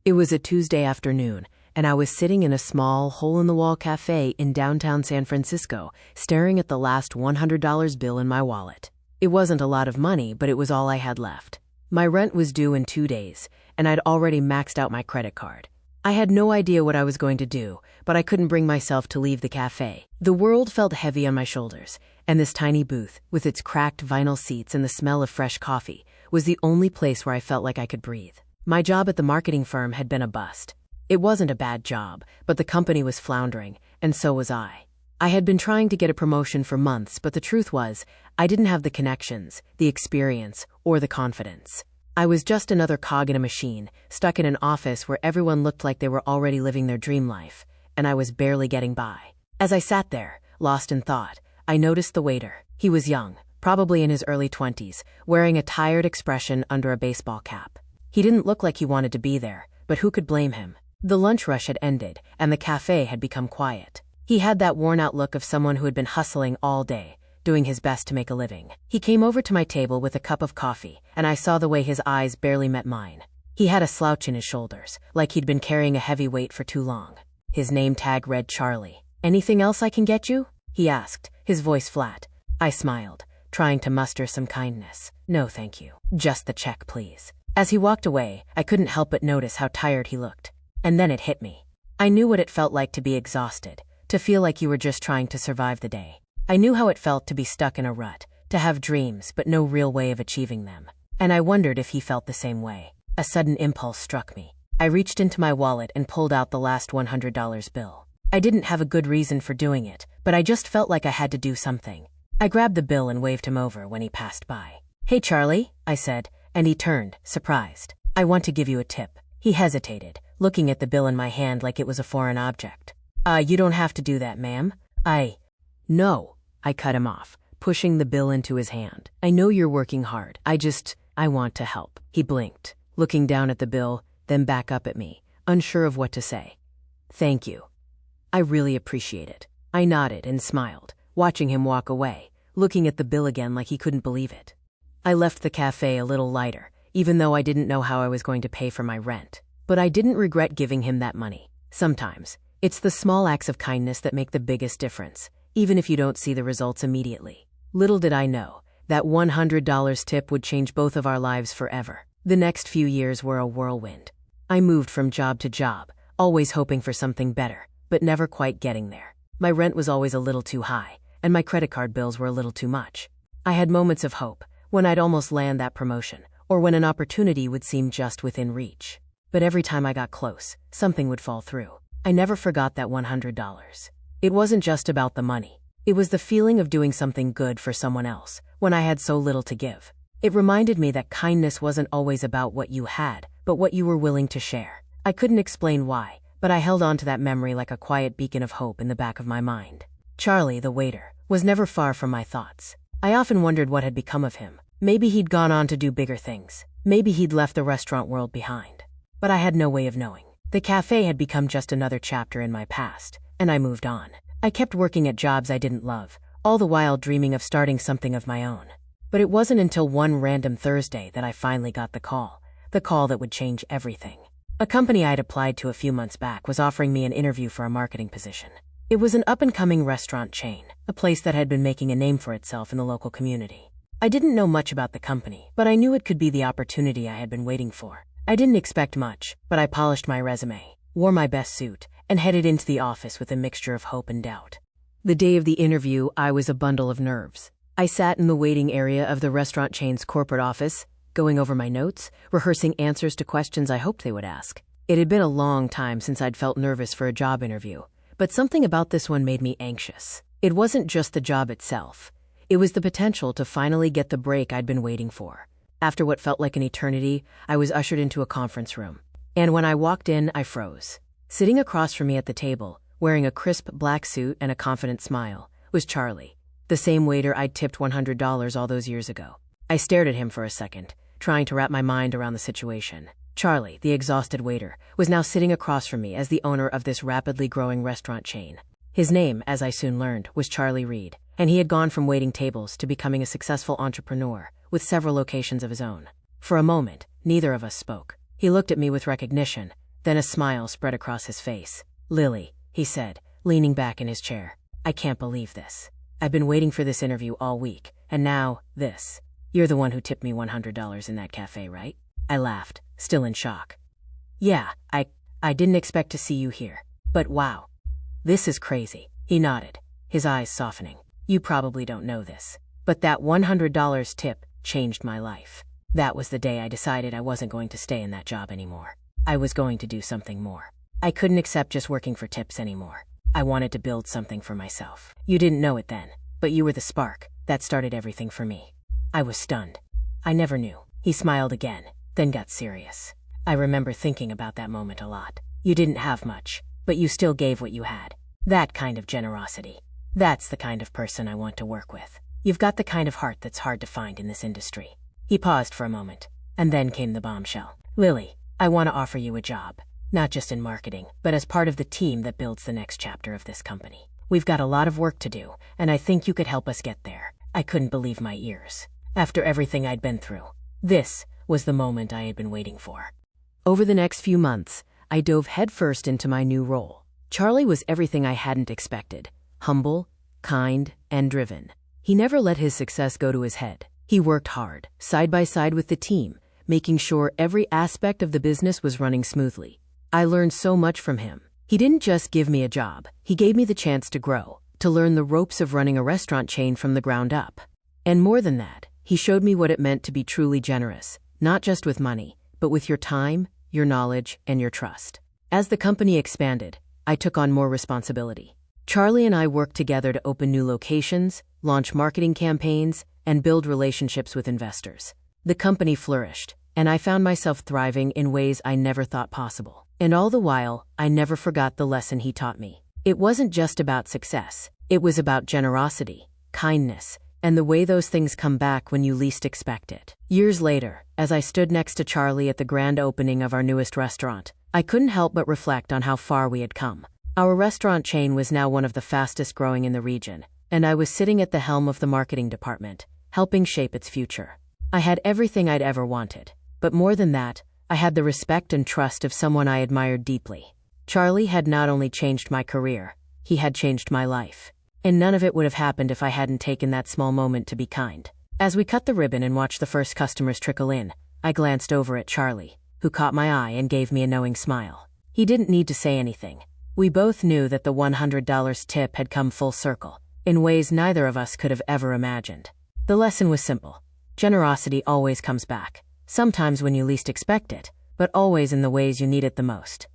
It was a Tuesday afternoon, and I was sitting in a small, hole-in-the-wall cafe in downtown San Francisco, staring at the last $100 bill in my wallet. It wasn't a lot of money, but it was all I had left. My rent was due in 2 days, and I'd already maxed out my credit card. I had no idea what I was going to do, but I couldn't bring myself to leave the cafe. The world felt heavy on my shoulders, and this tiny booth, with its cracked vinyl seats and the smell of fresh coffee, was the only place where I felt like I could breathe. My job at the marketing firm had been a bust. It wasn't a bad job, but the company was floundering, and so was I. I had been trying to get a promotion for months, but the truth was, I didn't have the connections, the experience, or the confidence. I was just another cog in a machine, stuck in an office where everyone looked like they were already living their dream life, and I was barely getting by. As I sat there, lost in thought, I noticed the waiter. He was young, probably in his early 20s, wearing a tired expression under a baseball cap. He didn't look like he wanted to be there, but who could blame him? The lunch rush had ended, and the cafe had become quiet. He had that worn-out look of someone who had been hustling all day, doing his best to make a living. He came over to my table with a cup of coffee, and I saw the way his eyes barely met mine. He had a slouch in his shoulders, like he'd been carrying a heavy weight for too long. His name tag read Charlie. "Anything else I can get you?" he asked, his voice flat. I smiled, trying to muster some kindness. "No, thank you. Just the check, please." As he walked away, I couldn't help but notice how tired he looked. And then it hit me. I knew what it felt like to be exhausted, to feel like you were just trying to survive the day. I knew how it felt to be stuck in a rut, to have dreams but no real way of achieving them. And I wondered if he felt the same way. A sudden impulse struck me. I reached into my wallet and pulled out the last $100 bill. I didn't have a good reason for doing it, but I just felt like I had to do something. I grabbed the bill and waved him over when he passed by. "Hey, Charlie," I said, and he turned, surprised. "I want to give you a tip." He hesitated, looking at the bill in my hand like it was a foreign object. You don't have to do that, ma'am." No, I cut him off, pushing the bill into his hand. "I know you're working hard. I want to help." He blinked, looking down at the bill, then back up at me, unsure of what to say. "Thank you. I really appreciate it." I nodded and smiled, watching him walk away, looking at the bill again like he couldn't believe it. I left the cafe a little lighter, even though I didn't know how I was going to pay for my rent. But I didn't regret giving him that money. Sometimes, it's the small acts of kindness that make the biggest difference, even if you don't see the results immediately. Little did I know, that $100 tip would change both of our lives forever. The next few years were a whirlwind. I moved from job to job, always hoping for something better, but never quite getting there. My rent was always a little too high, and my credit card bills were a little too much. I had moments of hope, when I'd almost land that promotion, or when an opportunity would seem just within reach. But every time I got close, something would fall through. I never forgot that $100. It wasn't just about the money. It was the feeling of doing something good for someone else, when I had so little to give. It reminded me that kindness wasn't always about what you had, but what you were willing to share. I couldn't explain why, but I held on to that memory like a quiet beacon of hope in the back of my mind. Charlie, the waiter, was never far from my thoughts. I often wondered what had become of him. Maybe he'd gone on to do bigger things. Maybe he'd left the restaurant world behind. But I had no way of knowing. The cafe had become just another chapter in my past, and I moved on. I kept working at jobs I didn't love, all the while dreaming of starting something of my own. But it wasn't until one random Thursday that I finally got the call that would change everything. A company I'd applied to a few months back was offering me an interview for a marketing position. It was an up-and-coming restaurant chain, a place that had been making a name for itself in the local community. I didn't know much about the company, but I knew it could be the opportunity I had been waiting for. I didn't expect much, but I polished my resume, wore my best suit, and headed into the office with a mixture of hope and doubt. The day of the interview, I was a bundle of nerves. I sat in the waiting area of the restaurant chain's corporate office, going over my notes, rehearsing answers to questions I hoped they would ask. It had been a long time since I'd felt nervous for a job interview, but something about this one made me anxious. It wasn't just the job itself. It was the potential to finally get the break I'd been waiting for. After what felt like an eternity, I was ushered into a conference room. And when I walked in, I froze. Sitting across from me at the table, wearing a crisp black suit and a confident smile, was Charlie, the same waiter I'd tipped $100 all those years ago. I stared at him for a second, trying to wrap my mind around the situation. Charlie, the exhausted waiter, was now sitting across from me as the owner of this rapidly growing restaurant chain. His name, as I soon learned, was Charlie Reed, and he had gone from waiting tables to becoming a successful entrepreneur with several locations of his own. For a moment, neither of us spoke. He looked at me with recognition, Then a smile spread across his face. "Lily," he said, leaning back in his chair. "I can't believe this. I've been waiting for this interview all week, and now, this. You're the one who tipped me $100 in that cafe, right?" I laughed, still in shock. "Yeah, I didn't expect to see you here. But wow. This is crazy." He nodded, his eyes softening. "You probably don't know this, but that $100 tip changed my life. That was the day I decided I wasn't going to stay in that job anymore. I was going to do something more. I couldn't accept just working for tips anymore. I wanted to build something for myself. You didn't know it then, but you were the spark that started everything for me." I was stunned. I never knew. He smiled again, then got serious. "I remember thinking about that moment a lot. You didn't have much, but you still gave what you had. That kind of generosity. That's the kind of person I want to work with. You've got the kind of heart that's hard to find in this industry." He paused for a moment, and then came the bombshell. "Lily, I want to offer you a job, not just in marketing, but as part of the team that builds the next chapter of this company. We've got a lot of work to do, and I think you could help us get there." I couldn't believe my ears. After everything I'd been through, this was the moment I had been waiting for. Over the next few months, I dove headfirst into my new role. Charlie was everything I hadn't expected: humble, kind, and driven. He never let his success go to his head. He worked hard, side by side with the team, making sure every aspect of the business was running smoothly. I learned so much from him. He didn't just give me a job, he gave me the chance to grow, to learn the ropes of running a restaurant chain from the ground up. And more than that, he showed me what it meant to be truly generous, not just with money, but with your time, your knowledge, and your trust. As the company expanded, I took on more responsibility. Charlie and I worked together to open new locations, launch marketing campaigns, and build relationships with investors. The company flourished, and I found myself thriving in ways I never thought possible. And all the while, I never forgot the lesson he taught me. It wasn't just about success. It was about generosity, kindness, and the way those things come back when you least expect it. Years later, as I stood next to Charlie at the grand opening of our newest restaurant, I couldn't help but reflect on how far we had come. Our restaurant chain was now one of the fastest growing in the region, and I was sitting at the helm of the marketing department, helping shape its future. I had everything I'd ever wanted, but more than that, I had the respect and trust of someone I admired deeply. Charlie had not only changed my career, he had changed my life. And none of it would have happened if I hadn't taken that small moment to be kind. As we cut the ribbon and watched the first customers trickle in, I glanced over at Charlie, who caught my eye and gave me a knowing smile. He didn't need to say anything. We both knew that the $100 tip had come full circle, in ways neither of us could have ever imagined. The lesson was simple. Generosity always comes back, sometimes when you least expect it, but always in the ways you need it the most.